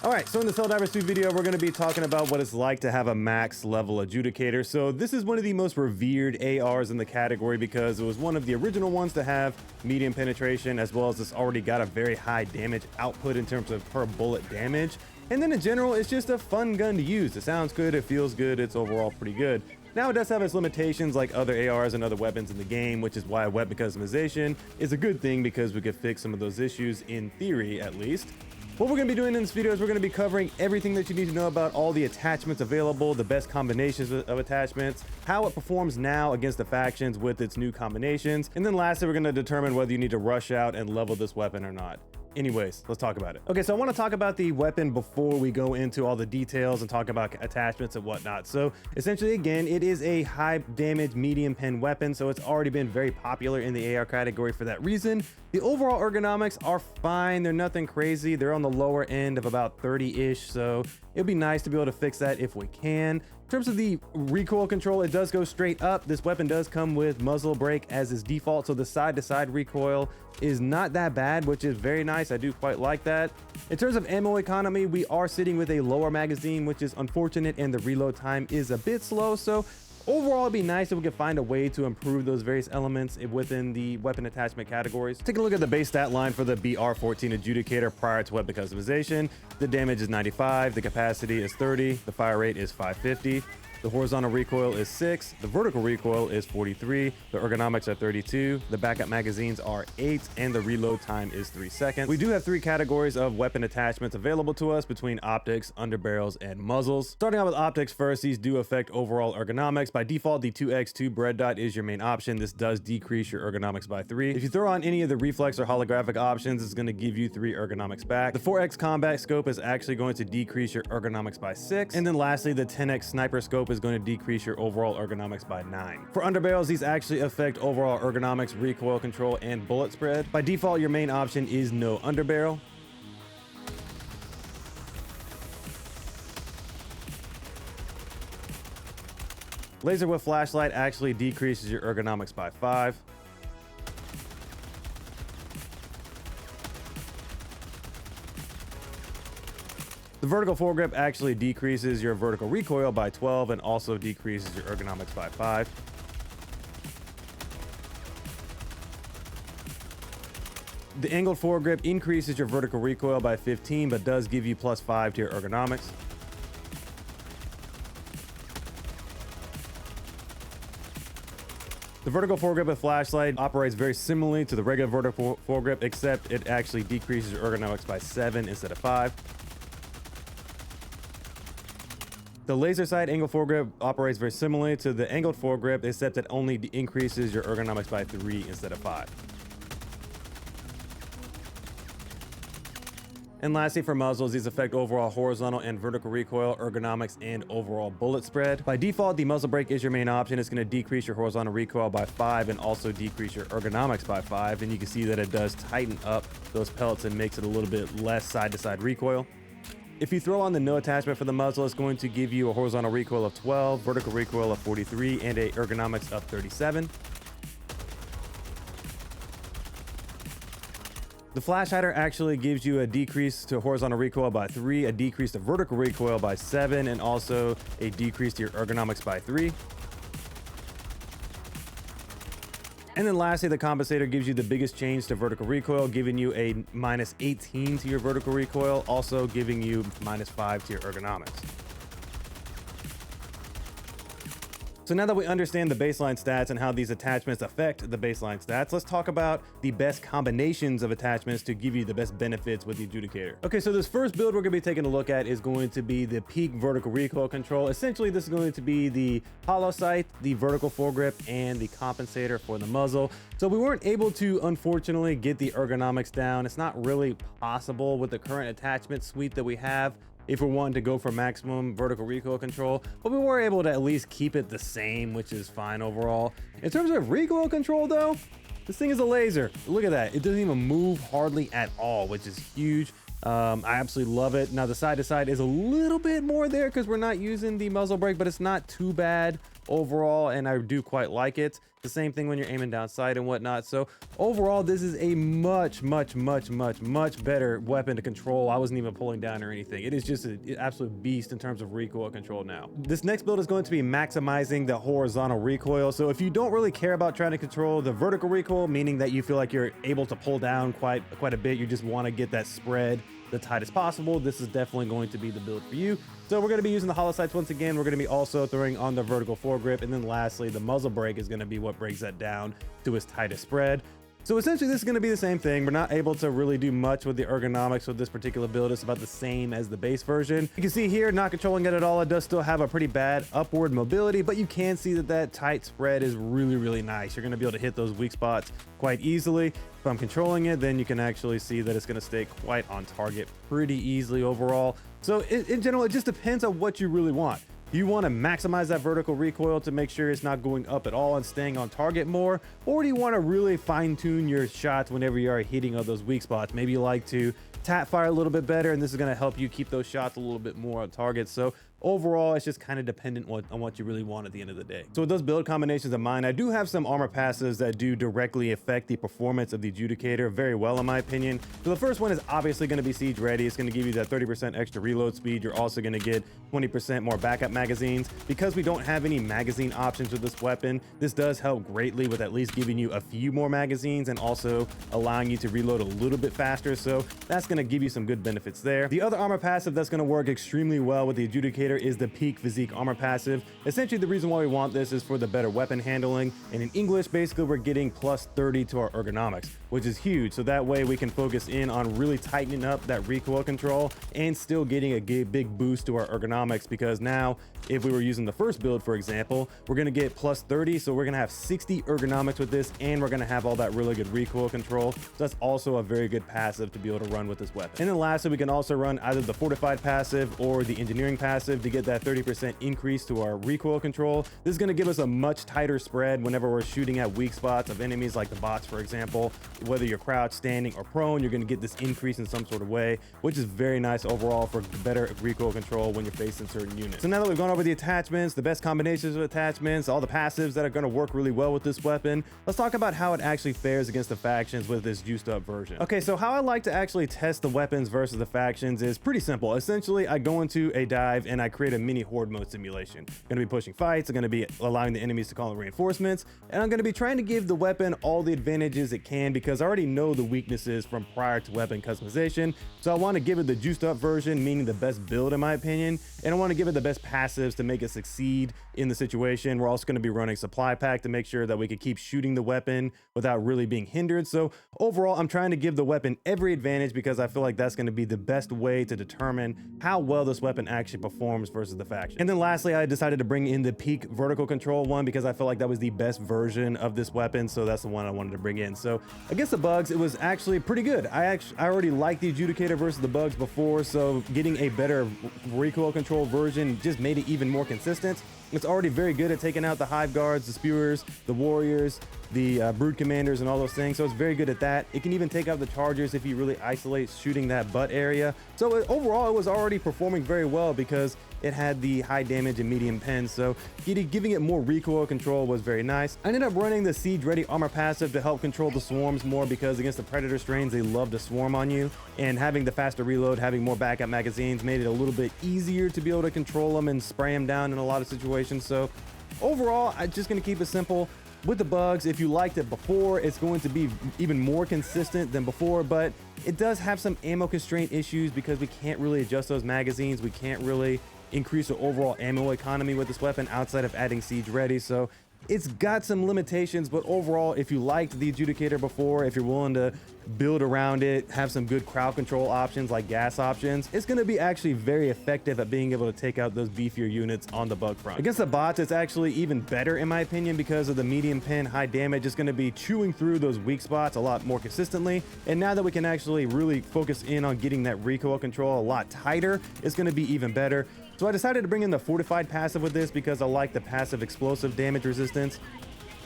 All right, so in this Helldivers 2 video, we're going to be talking about what it's like to have a max level Adjudicator. So this is one of the most revered ARs in the category because it was one of the original ones to have medium penetration, as well as it's already got a very high damage output in terms of per bullet damage. And then in general, it's just a fun gun to use. It sounds good, it feels good, it's overall pretty good. Now it does have its limitations like other ARs and other weapons in the game, which is why weapon customization is a good thing because we could fix some of those issues in theory at least. What we're going to be doing in this video is we're going to be covering everything that you need to know about all the attachments available, the best combinations of attachments, how it performs now against the factions with its new combinations, and then lastly, we're going to determine whether you need to rush out and level this weapon or not. Anyways, let's talk about it. Okay, so I want to talk about the weapon before we go into all the details and talk about attachments and whatnot. So essentially, again, it is a high damage medium pen weapon, so it's already been very popular in the AR category for that reason. The overall ergonomics are fine. They're nothing crazy. They're on the lower end of about 30-ish, so it'd be nice to be able to fix that if we can. In terms of the recoil control, it does go straight up. This weapon does come with muzzle brake as its default, so the side-to-side recoil is not that bad, which is very nice. I do quite like that. In terms of ammo economy, we are sitting with a lower magazine, which is unfortunate, and the reload time is a bit slow, so overall, it'd be nice if we could find a way to improve those various elements within the weapon attachment categories. Take a look at the base stat line for the BR14 Adjudicator prior to weapon customization. The damage is 95, the capacity is 30, the fire rate is 550. The horizontal recoil is 6, the vertical recoil is 43, the ergonomics are 32, the backup magazines are 8, and the reload time is 3 seconds. We do have 3 categories of weapon attachments available to us between optics, underbarrels, and muzzles. Starting out with optics first, these do affect overall ergonomics. By default, the 2x2 bread dot is your main option. This does decrease your ergonomics by 3. If you throw on any of the reflex or holographic options, it's going to give you 3 ergonomics back. The 4x combat scope is actually going to decrease your ergonomics by 6. And then lastly, the 10x sniper scope is going to decrease your overall ergonomics by 9. For underbarrels, these actually affect overall ergonomics, recoil control, and bullet spread. By default, your main option is no underbarrel. Laser with flashlight actually decreases your ergonomics by 5. The vertical foregrip actually decreases your vertical recoil by 12 and also decreases your ergonomics by 5. The angled foregrip increases your vertical recoil by 15 but does give you +5 to your ergonomics. The vertical foregrip with flashlight operates very similarly to the regular vertical foregrip, except it actually decreases your ergonomics by 7 instead of 5. The laser sight angled foregrip operates very similarly to the angled foregrip, except it only increases your ergonomics by 3 instead of 5. And lastly, for muzzles, these affect overall horizontal and vertical recoil, ergonomics, and overall bullet spread. By default, the muzzle brake is your main option. It's going to decrease your horizontal recoil by 5 and also decrease your ergonomics by 5. And you can see that it does tighten up those pellets and makes it a little bit less side-to-side recoil. If you throw on the no attachment for the muzzle, it's going to give you a horizontal recoil of 12, vertical recoil of 43, and a ergonomics of 37. The flash hider actually gives you a decrease to horizontal recoil by 3, a decrease to vertical recoil by 7, and also a decrease to your ergonomics by 3. And then lastly, the compensator gives you the biggest change to vertical recoil, giving you a -18 to your vertical recoil, also giving you -5 to your ergonomics. So now that we understand the baseline stats and how these attachments affect the baseline stats, let's talk about the best combinations of attachments to give you the best benefits with the Adjudicator. Okay, so this first build we're going to be taking a look at is going to be the peak vertical recoil control. Essentially, this is going to be the hollow sight, the vertical foregrip, and the compensator for the muzzle. So we weren't able to, unfortunately, get the ergonomics down. It's not really possible with the current attachment suite that we have if we're wanting to go for maximum vertical recoil control, but we were able to at least keep it the same, which is fine overall. In terms of recoil control though, this thing is a laser. Look at that. It doesn't even move hardly at all, which is huge. I absolutely love it. Now the side to side is a little bit more there because we're not using the muzzle brake, but it's not too bad overall, and I do quite like it. The same thing when you're aiming down sight and whatnot. So overall, this is a much better weapon to control. I wasn't even pulling down or anything. It is just an absolute beast in terms of recoil control now. This next build is going to be maximizing the horizontal recoil. So if you don't really care about trying to control the vertical recoil, meaning that you feel like you're able to pull down quite a bit, you just want to get that spread the tightest possible, this is definitely going to be the build for you. So we're going to be using the hollow sights once again. We're going to be also throwing on the vertical foregrip, and then lastly the muzzle brake is going to be what breaks that down to its tightest spread. So essentially this is going to be the same thing. We're not able to really do much with the ergonomics with this particular build. It's about the same as the base version. You can see here, not controlling it at all. It does still have a pretty bad upward mobility, but you can see that that tight spread is really nice. You're going to be able to hit those weak spots quite easily. If I'm controlling it, then you can actually see that it's going to stay quite on target pretty easily overall. So in general, it just depends on what you really want. You want to maximize that vertical recoil to make sure it's not going up at all and staying on target more, or do you want to really fine tune your shots whenever you are hitting all those weak spots? Maybe you like to tap fire a little bit better, and this is going to help you keep those shots a little bit more on target. So overall, it's just kind of dependent on what you really want at the end of the day. So with those build combinations in mind, I do have some armor passives that do directly affect the performance of the Adjudicator very well, in my opinion. So the first one is obviously going to be siege ready. It's going to give you that 30% extra reload speed. You're also going to get 20% more backup magazines. Because we don't have any magazine options with this weapon, this does help greatly with at least giving you a few more magazines and also allowing you to reload a little bit faster. So that's going to give you some good benefits there. The other armor passive that's going to work extremely well with the Adjudicator is the peak physique armor passive. Essentially the reason why we want this is for the better weapon handling, and in English basically we're getting plus 30 to our ergonomics, which is huge. So that way we can focus in on really tightening up that recoil control and still getting a big boost to our ergonomics, because now if we were using the first build, for example, we're going to get plus 30, so we're going to have 60 ergonomics with this, and we're going to have all that really good recoil control. So that's also a very good passive to be able to run with this weapon. And then lastly, we can also run either the fortified passive or the engineering passive to get that 30% increase to our recoil control. This is going to give us a much tighter spread whenever we're shooting at weak spots of enemies like the bots, for example. Whether you're crouched, standing, or prone, you're going to get this increase in some sort of way, which is very nice overall for better recoil control when you're facing certain units. So now that we've gone over the attachments, the best combinations of attachments, all the passives that are going to work really well with this weapon, let's talk about how it actually fares against the factions with this juiced up version. Okay, so how I like to actually test the weapons versus the factions is pretty simple. Essentially, I go into a dive and I create a mini horde mode simulation. I'm going to be pushing fights, I'm going to be allowing the enemies to call in reinforcements, and I'm going to be trying to give the weapon all the advantages it can, because I already know the weaknesses from prior to weapon customization. So I want to give it the juiced up version, meaning the best build in my opinion, and I want to give it the best passives to make it succeed in the situation. We're also going to be running supply pack to make sure that we can keep shooting the weapon without really being hindered. So overall, I'm trying to give the weapon every advantage, because I feel like that's going to be the best way to determine how well this weapon actually performs versus the faction. And then lastly, I decided to bring in the peak vertical control one, because I feel like that was the best version of this weapon, so that's the one I wanted to bring in. So against the bugs, it was actually pretty good. I already liked the Adjudicator versus the bugs before, so getting a better recoil control version just made it even more consistent. It's already very good at taking out the hive guards, the spewers, the warriors, the brood commanders, and all those things. So it's very good at that. It can even take out the chargers if you really isolate shooting that butt area. So overall, it was already performing very well because it had the high damage and medium pen. So giving it more recoil control was very nice. I ended up running the siege ready armor passive to help control the swarms more, because against the predator strains, they love to swarm on you, and having the faster reload, having more backup magazines made it a little bit easier to be able to control them and spray them down in a lot of situations. So overall, I'm just going to keep it simple. With the bugs, if you liked it before, it's going to be even more consistent than before, but it does have some ammo constraint issues because we can't really adjust those magazines. We can't really increase the overall ammo economy with this weapon outside of adding siege ready. So it's got some limitations, but overall, if you liked the Adjudicator before, if you're willing to build around it, have some good crowd control options like gas options, it's going to be actually very effective at being able to take out those beefier units on the bug front. Against the bots, it's actually even better in my opinion, because of the medium pen, high damage. It's going to be chewing through those weak spots a lot more consistently, and now that we can actually really focus in on getting that recoil control a lot tighter, it's going to be even better. So I decided to bring in the fortified passive with this because I like the passive explosive damage resistance.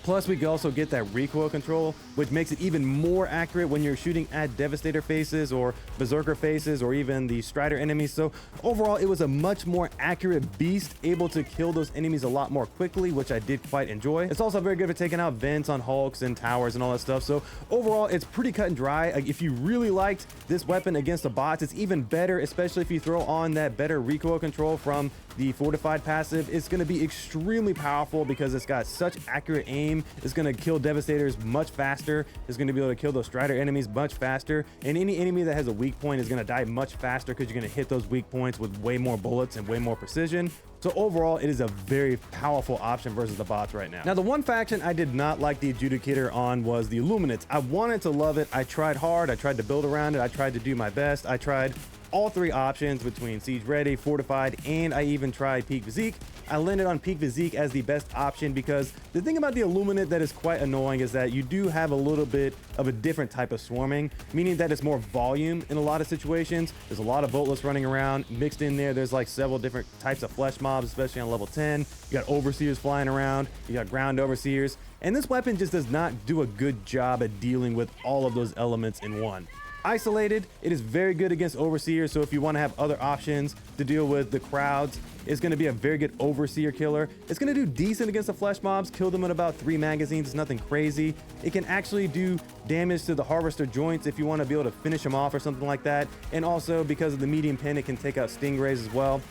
Plus, we can also get that recoil control, which makes it even more accurate when you're shooting at Devastator faces or Berserker faces or even the Strider enemies. So overall, it was a much more accurate beast, able to kill those enemies a lot more quickly, which I did quite enjoy. It's also very good for taking out vents on hulks and towers and all that stuff. So overall, it's pretty cut and dry. If you really liked this weapon against the bots, it's even better, especially if you throw on that better recoil control from the fortified passive. It's going to be extremely powerful because it's got such accurate aim. It's going to kill Devastators much faster. It's going to be able to kill those Strider enemies much faster. And any enemy that has a weak point is going to die much faster because you're going to hit those weak points with way more bullets and way more precision. So overall, it is a very powerful option versus the bots right now. Now, the one faction I did not like the Adjudicator on was the Illuminates. I wanted to love it. I tried hard. I tried to build around it. I tried to do my best. I tried all three options between Siege Ready, Fortified, and I even tried Peak Physique. I landed on Peak Physique as the best option because the thing about the Illuminate that is quite annoying is that you do have a little bit of a different type of swarming, meaning that it's more volume in a lot of situations. There's a lot of Boltless running around. Mixed in there's like several different types of flesh mobs, especially on level 10. You got Overseers flying around. You got Ground Overseers. And this weapon just does not do a good job at dealing with all of those elements in one. Isolated, it is very good against Overseers, so if you want to have other options to deal with the crowds, it's going to be a very good Overseer killer. It's going to do decent against the flesh mobs, kill them in about 3 magazines. It's nothing crazy. It can actually do damage to the Harvester joints if you want to be able to finish them off or something like that. And also, because of the medium pin, it can take out Stingrays as well.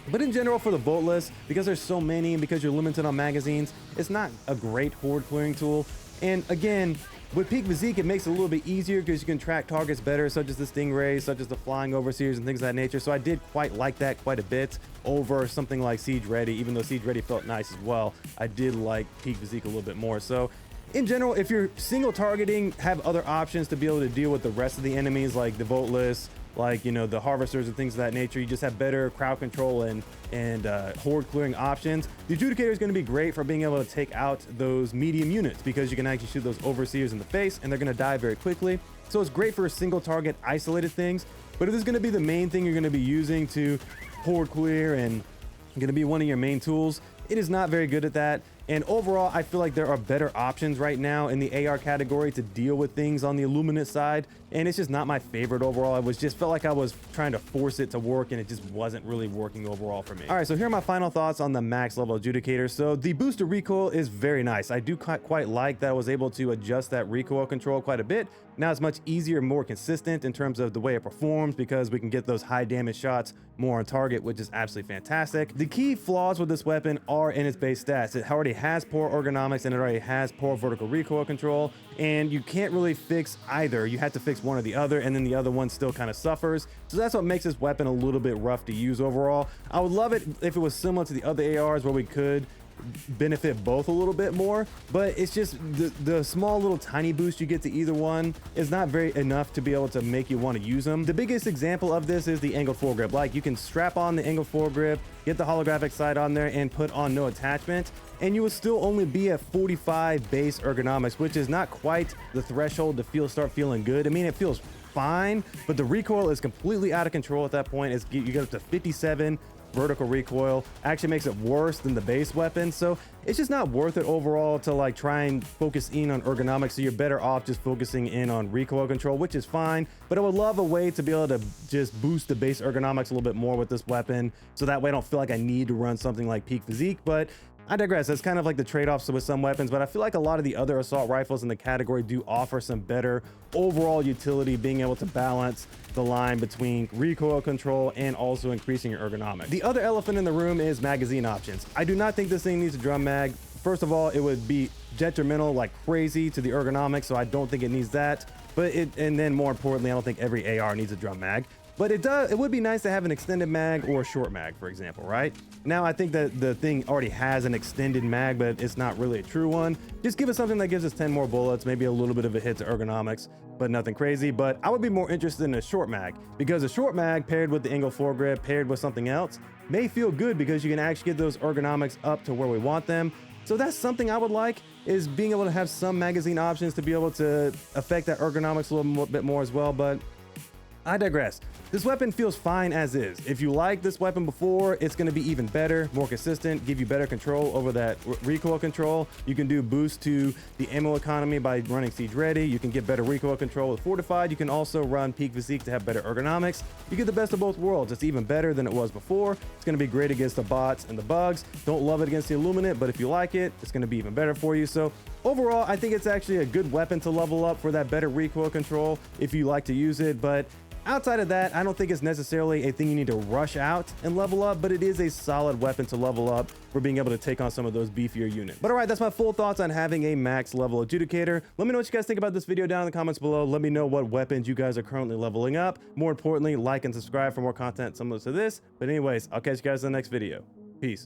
But in general, for the Boltless, because there's so many and because you're limited on magazines, it's not a great horde clearing tool. And again, with Peak Physique, it makes it a little bit easier because you can track targets better, such as the Stingrays, such as the Flying Overseers and things of that nature. So I did quite like that quite a bit over something like Siege Ready. Even though Siege Ready felt nice as well, I did like Peak Physique a little bit more. So in general, if you're single targeting, have other options to be able to deal with the rest of the enemies, like the Boltless, like, you know, the Harvesters and things of that nature. You just have better crowd control and horde clearing options. The Adjudicator is going to be great for being able to take out those medium units because you can actually shoot those Overseers in the face and they're going to die very quickly. So it's great for single target isolated things. But if this is going to be the main thing you're going to be using to horde clear and going to be one of your main tools, it is not very good at that. And overall, I feel like there are better options right now in the AR category to deal with things on the Illuminate side. And it's just not my favorite overall. I felt like I was trying to force it to work and it just wasn't really working overall for me. All right, so here are my final thoughts on the max level Adjudicator. So the booster recoil is very nice. I do quite like that I was able to adjust that recoil control quite a bit. Now it's much easier, more consistent in terms of the way it performs because we can get those high damage shots more on target, which is absolutely fantastic. The key flaws with this weapon are in its base stats. It already has poor ergonomics and it already has poor vertical recoil control, and you can't really fix either. You have to fix one or the other, and then the other one still kind of suffers. So that's what makes this weapon a little bit rough to use overall. I would love it if it was similar to the other ARs where we could benefit both a little bit more, but it's just the small little tiny boost you get to either one is not very enough to be able to make you want to use them. The biggest example of this is the angled foregrip. Like, you can strap on the angled foregrip, get the holographic sight on there, and put on no attachment, and you will still only be at 45 base ergonomics, which is not quite the threshold to start feeling good. I mean, it feels fine, but the recoil is completely out of control at that point. You get up to 57 vertical recoil, actually makes it worse than the base weapon. So it's just not worth it overall to like try and focus in on ergonomics. So you're better off just focusing in on recoil control, which is fine, but I would love a way to be able to just boost the base ergonomics a little bit more with this weapon, so that way I don't feel like I need to run something like Peak Physique. But I digress. That's kind of like the trade-offs with some weapons, but I feel like a lot of the other assault rifles in the category do offer some better overall utility, being able to balance the line between recoil control and also increasing your ergonomics. The other elephant in the room is magazine options. I do not think this thing needs a drum mag. First of all, it would be detrimental like crazy to the ergonomics, so I don't think it needs that. And then more importantly, I don't think every AR needs a drum mag. But it would be nice to have an extended mag or a short mag, for example, right? Now, I think that the thing already has an extended mag, but it's not really a true one. Just give us something that gives us 10 more bullets, maybe a little bit of a hit to ergonomics, but nothing crazy. But I would be more interested in a short mag, because a short mag paired with the angled foregrip, paired with something else, may feel good because you can actually get those ergonomics up to where we want them. So that's something I would like, is being able to have some magazine options to be able to affect that ergonomics a little bit more as well. But I digress. This weapon feels fine as is. If you like this weapon before, it's going to be even better, more consistent, give you better control over that recoil control. You can do boost to the ammo economy by running Siege Ready. You can get better recoil control with Fortified. You can also run Peak Physique to have better ergonomics. You get the best of both worlds. It's even better than it was before. It's going to be great against the bots and the bugs. Don't love it against the Illuminate, but if you like it, it's going to be even better for you. So overall, I think it's actually a good weapon to level up for that better recoil control if you like to use it. But outside of that, I don't think it's necessarily a thing you need to rush out and level up, but it is a solid weapon to level up for being able to take on some of those beefier units. But all right, that's my full thoughts on having a max level Adjudicator. Let me know what you guys think about this video down in the comments below. Let me know what weapons you guys are currently leveling up. More importantly, like and subscribe for more content similar to this. But anyways, I'll catch you guys in the next video. Peace.